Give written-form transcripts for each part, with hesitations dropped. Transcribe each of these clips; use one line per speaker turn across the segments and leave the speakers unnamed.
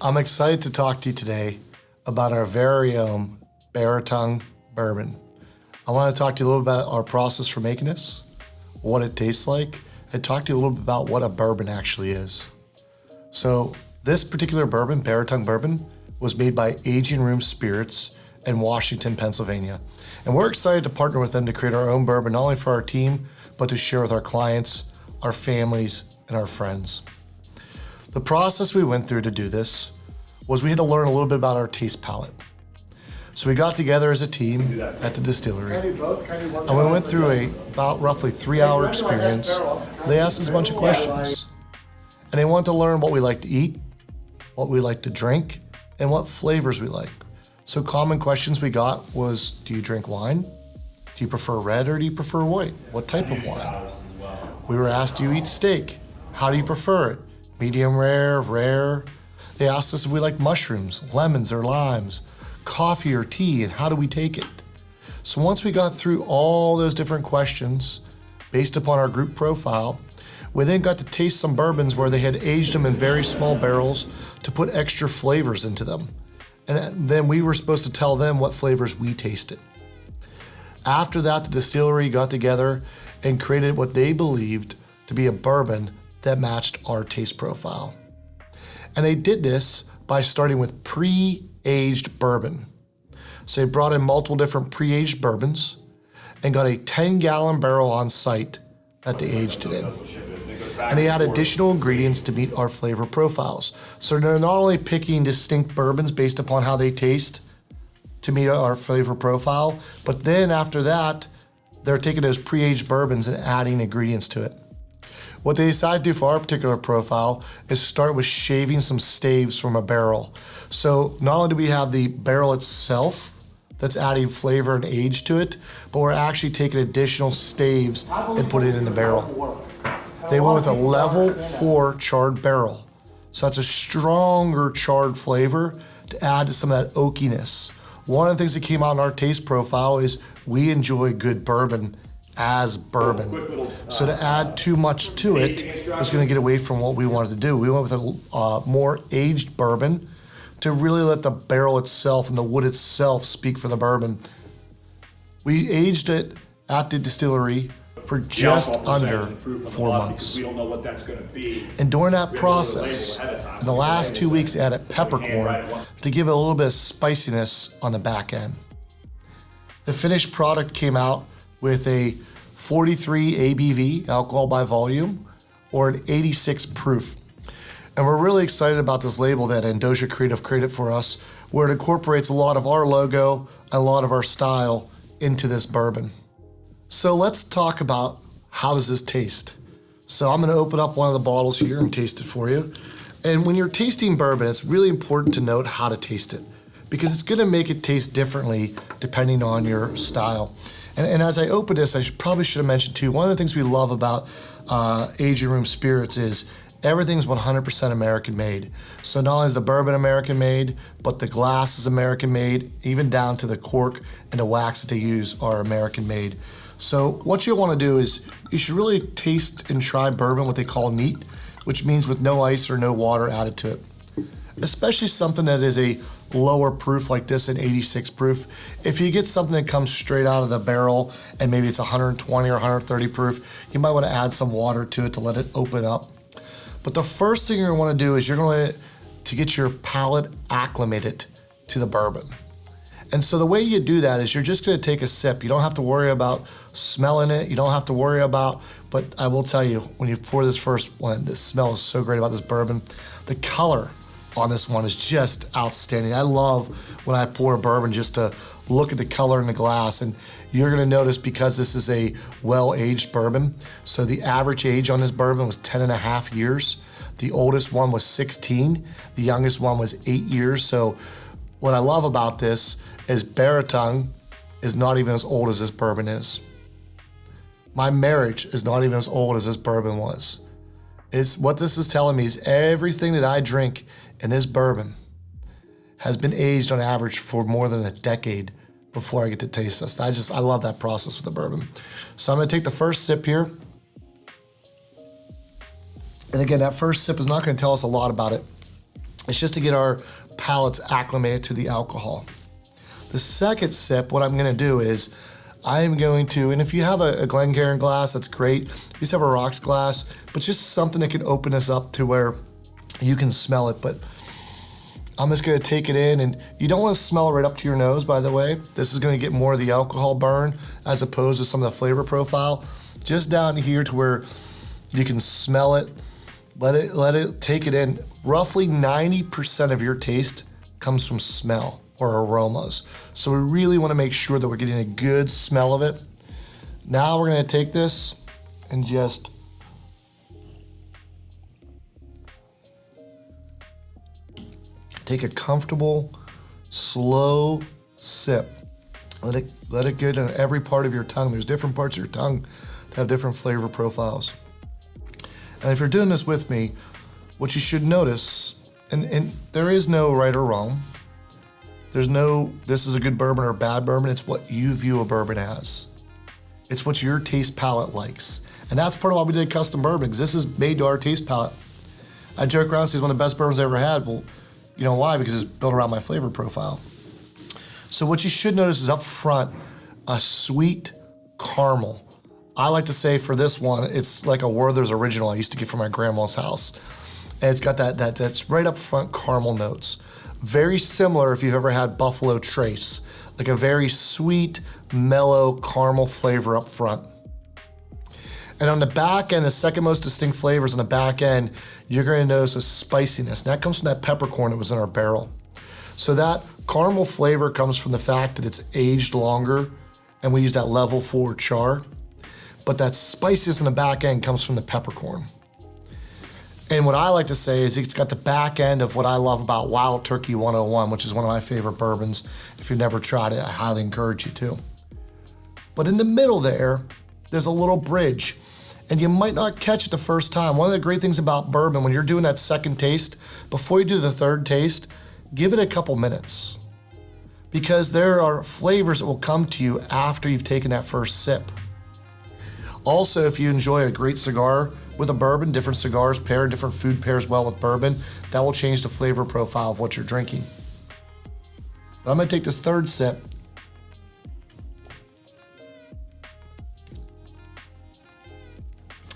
I'm excited to talk to you today about our very own Beratung bourbon. I want to talk to you a little about our process for making this, what it tastes like, and talk to you a little bit about what a bourbon actually is. So this particular bourbon, Beratung bourbon, was made by Aging Room Spirits in Washington, Pennsylvania. And we're excited to partner with them to create our own bourbon, not only for our team, but to share with our clients, our families, and our friends. The process we went through to do this was we had to learn a little bit about our taste palette. So we got together as a team at the distillery, and we went through about roughly 3-hour experience. They asked us a bunch of questions, and they wanted to learn what we like to eat, what we like to drink, and what flavors we like. So common questions we got was, do you drink wine? Do you prefer red or do you prefer white? What type of wine? We were asked, do you eat steak? How do you prefer it? Medium rare, rare? They asked us if we like mushrooms, lemons or limes, coffee or tea, and how do we take it? So once we got through all those different questions based upon our group profile, we then got to taste some bourbons where they had aged them in very small barrels to put extra flavors into them. And then we were supposed to tell them what flavors we tasted. After that, the distillery got together and created what they believed to be a bourbon that matched our taste profile. And they did this by starting with pre-aged bourbon. So they brought in multiple different pre-aged bourbons and got a 10-gallon barrel on site that they aged it in. And they add additional ingredients to meet our flavor profiles. So they're not only picking distinct bourbons based upon how they taste to meet our flavor profile, but then after that, they're taking those pre-aged bourbons and adding ingredients to it. What they decided to do for our particular profile is start with shaving some staves from a barrel. So not only do we have the barrel itself that's adding flavor and age to it, but we're actually taking additional staves and put it in the barrel. They went with a level 4 charred barrel. So that's a stronger charred flavor to add to some of that oakiness. One of the things that came out in our taste profile is we enjoy good bourbon as bourbon. So to add too much to it was gonna get away from what we wanted to do. We went with a more aged bourbon to really let the barrel itself and the wood itself speak for the bourbon. We aged it at the distillery for just under 4 months. And during that process, in the last 2 weeks, added peppercorn to give it a little bit of spiciness on the back end. The finished product came out with a 43 ABV, alcohol by volume, or an 86 proof. And we're really excited about this label that Andosha Creative created for us, where it incorporates a lot of our logo and a lot of our style into this bourbon. So let's talk about how does this taste. So I'm gonna open up one of the bottles here and taste it for you. And when you're tasting bourbon, it's really important to note how to taste it because it's gonna make it taste differently depending on your style. And as I open this, probably should have mentioned too, one of the things we love about Aging Room Spirits is everything's 100% American made. So not only is the bourbon American made, but the glass is American made, even down to the cork and the wax that they use are American made. So what you'll want to do is you should really taste and try bourbon, what they call neat, which means with no ice or no water added to it. Especially something that is a lower proof like this, an 86 proof. If you get something that comes straight out of the barrel and maybe it's 120 or 130 proof, you might want to add some water to it to let it open up. But the first thing you're going to want to do is you're going to get your palate acclimated to the bourbon. And so the way you do that is you're just gonna take a sip. You don't have to worry about smelling it. You don't have to worry about, but I will tell you, when you pour this first one, the smell is so great about this bourbon. The color on this one is just outstanding. I love when I pour a bourbon just to look at the color in the glass. And you're gonna notice because this is a well-aged bourbon, so the average age on this bourbon was 10.5 years. The oldest one was 16. The youngest one was 8 years. So what I love about this is Beratung is not even as old as this bourbon is. My marriage is not even as old as this bourbon was. It's what this is telling me is everything that I drink in this bourbon has been aged on average for more than a decade before I get to taste this. I love that process with the bourbon. So I'm gonna take the first sip here. And again, that first sip is not gonna tell us a lot about it. It's just to get our palates acclimated to the alcohol. The second sip, what I'm gonna do is I'm going to, and if you have a Glencairn glass, that's great. You just have a rocks glass, but just something that can open us up to where you can smell it. But I'm just gonna take it in, and you don't wanna smell it right up to your nose, by the way. This is gonna get more of the alcohol burn as opposed to some of the flavor profile. Just down here to where you can smell it, let it take it in. Roughly 90% of your taste comes from smell or aromas. So we really wanna make sure that we're getting a good smell of it. Now we're gonna take this and just take a comfortable, slow sip. Let it get in every part of your tongue. There's different parts of your tongue that have different flavor profiles. And if you're doing this with me, what you should notice, and there is no right or wrong. There's no, this is a good bourbon or a bad bourbon. It's what you view a bourbon as. It's what your taste palate likes. And that's part of why we did custom bourbon, because this is made to our taste palate. I joke around, say it's one of the best bourbons I ever had. Well, you know why? Because it's built around my flavor profile. So what you should notice is up front, a sweet caramel. I like to say for this one, it's like a Werther's Original I used to get from my grandma's house. And it's got that's right up front caramel notes. Very similar if you've ever had Buffalo Trace, like a very sweet, mellow caramel flavor up front. And on the back end, the second most distinct flavors on the back end, you're gonna notice a spiciness. And that comes from that peppercorn that was in our barrel. So that caramel flavor comes from the fact that it's aged longer and we use that level 4 char. But that spiciness in the back end comes from the peppercorn. And what I like to say is it's got the back end of what I love about Wild Turkey 101, which is one of my favorite bourbons. If you've never tried it, I highly encourage you to. But in the middle there's a little bridge. And you might not catch it the first time. One of the great things about bourbon, when you're doing that second taste, before you do the third taste, give it a couple minutes. Because there are flavors that will come to you after you've taken that first sip. Also, if you enjoy a great cigar with a bourbon, different cigars pair, different food pairs well with bourbon, that will change the flavor profile of what you're drinking. But I'm gonna take this third sip.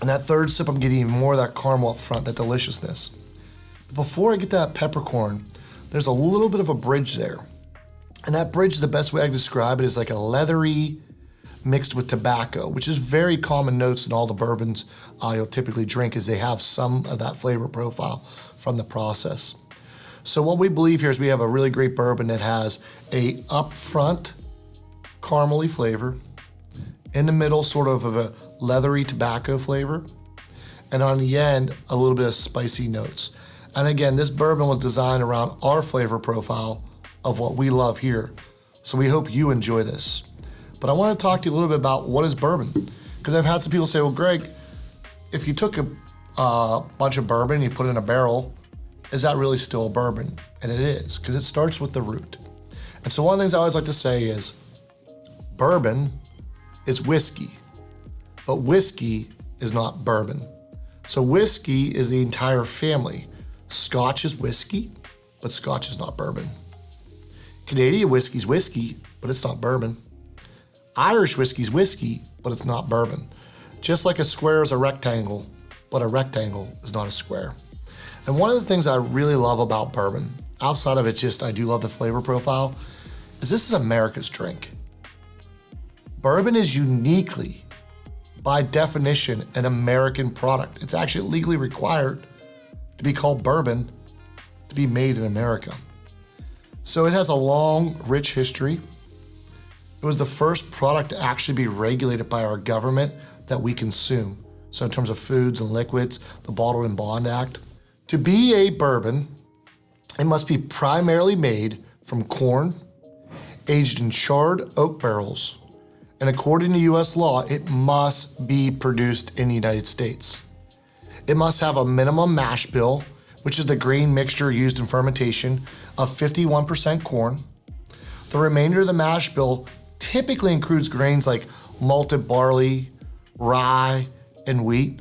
And that third sip, I'm getting even more of that caramel up front, that deliciousness. But before I get that peppercorn, there's a little bit of a bridge there. And that bridge, the best way I can describe it is like a leathery mixed with tobacco, which is very common notes in all the bourbons you'll typically drink, is they have some of that flavor profile from the process. So what we believe here is we have a really great bourbon that has a upfront caramely flavor, in the middle sort of a leathery tobacco flavor, and on the end, a little bit of spicy notes. And again, this bourbon was designed around our flavor profile of what we love here. So we hope you enjoy this. But I want to talk to you a little bit about what is bourbon. Because I've had some people say, well, Greg, if you took a bunch of bourbon and you put it in a barrel, is that really still a bourbon? And it is, because it starts with the root. And so one of the things I always like to say is, bourbon is whiskey, but whiskey is not bourbon. So whiskey is the entire family. Scotch is whiskey, but Scotch is not bourbon. Canadian whiskey's whiskey, but it's not bourbon. Irish whiskey's whiskey, but it's not bourbon. Just like a square is a rectangle, but a rectangle is not a square. And one of the things I really love about bourbon, outside of it just I do love the flavor profile, is this is America's drink. Bourbon is uniquely, by definition, an American product. It's actually legally required to be called bourbon to be made in America. So it has a long, rich history. It was the first product to actually be regulated by our government that we consume. So in terms of foods and liquids, the Bottled and Bond Act. To be a bourbon, it must be primarily made from corn, aged in charred oak barrels, and according to US law, it must be produced in the United States. It must have a minimum mash bill, which is the grain mixture used in fermentation, of 51% corn. The remainder of the mash bill typically includes grains like malted barley, rye, and wheat.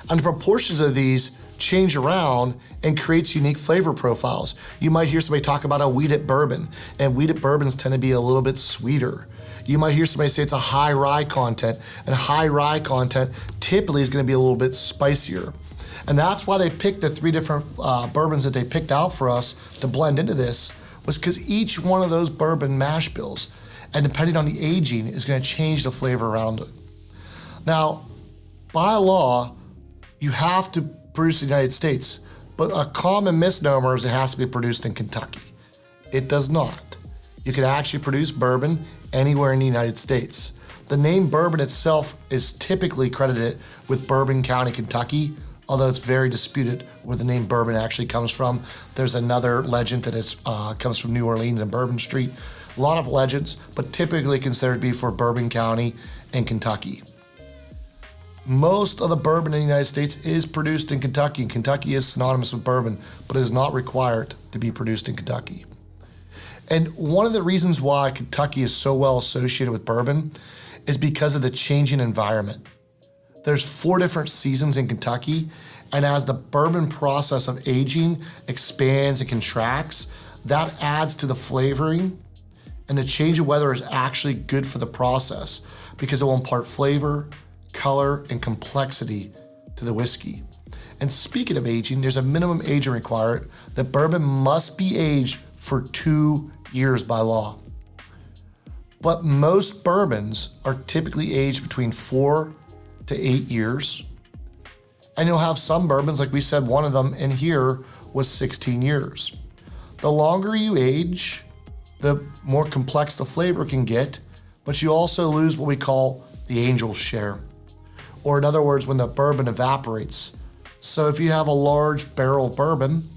And the proportions of these change around and creates unique flavor profiles. You might hear somebody talk about a wheated bourbon, and wheated bourbons tend to be a little bit sweeter. You might hear somebody say it's a high rye content, and high rye content typically is gonna be a little bit spicier. And that's why they picked the 3 different bourbons that they picked out for us to blend into this, was because each one of those bourbon mash bills, and depending on the aging, is gonna change the flavor around it. Now, by law, you have to produce in the United States, but a common misnomer is it has to be produced in Kentucky. It does not. You can actually produce bourbon anywhere in the United States. The name bourbon itself is typically credited with Bourbon County, Kentucky, although it's very disputed where the name bourbon actually comes from. There's another legend that comes from New Orleans and Bourbon Street. A lot of legends, but typically considered to be for Bourbon County and Kentucky. Most of the bourbon in the United States is produced in Kentucky, and Kentucky is synonymous with bourbon, but it is not required to be produced in Kentucky. And one of the reasons why Kentucky is so well associated with bourbon is because of the changing environment. There's 4 different seasons in Kentucky, and as the bourbon process of aging expands and contracts, that adds to the flavoring, and the change of weather is actually good for the process because it will impart flavor, color, and complexity to the whiskey. And speaking of aging, there's a minimum aging required that bourbon must be aged for 2 years by law. But most bourbons are typically aged between 4 to 8 years. And you'll have some bourbons, like we said, one of them in here was 16 years. The longer you age, the more complex the flavor can get, but you also lose what we call the angel's share. Or in other words, when the bourbon evaporates. So if you have a large barrel of bourbon,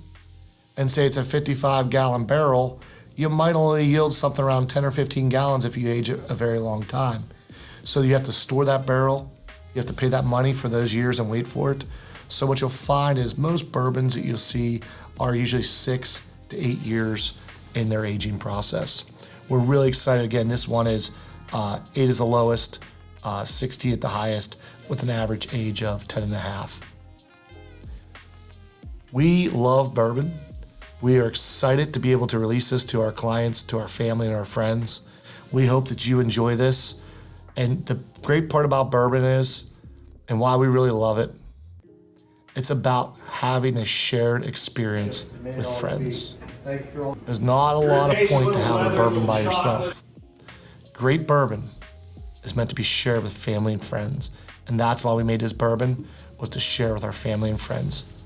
and say it's a 55-gallon barrel, you might only yield something around 10 or 15 gallons if you age it a very long time. So you have to store that barrel, you have to pay that money for those years and wait for it. So what you'll find is most bourbons that you'll see are usually 6 to 8 years in their aging process. We're really excited. Again, this one is 8 is the lowest, 60 at the highest, with an average age of 10 and a half. We love bourbon. We are excited to be able to release this to our clients, to our family, and our friends. We hope that you enjoy this. And the great part about bourbon is, and why we really love it, it's about having a shared experience with friends. There's not a lot of point to having a bourbon by yourself. Great bourbon is meant to be shared with family and friends. And that's why we made this bourbon, was to share with our family and friends.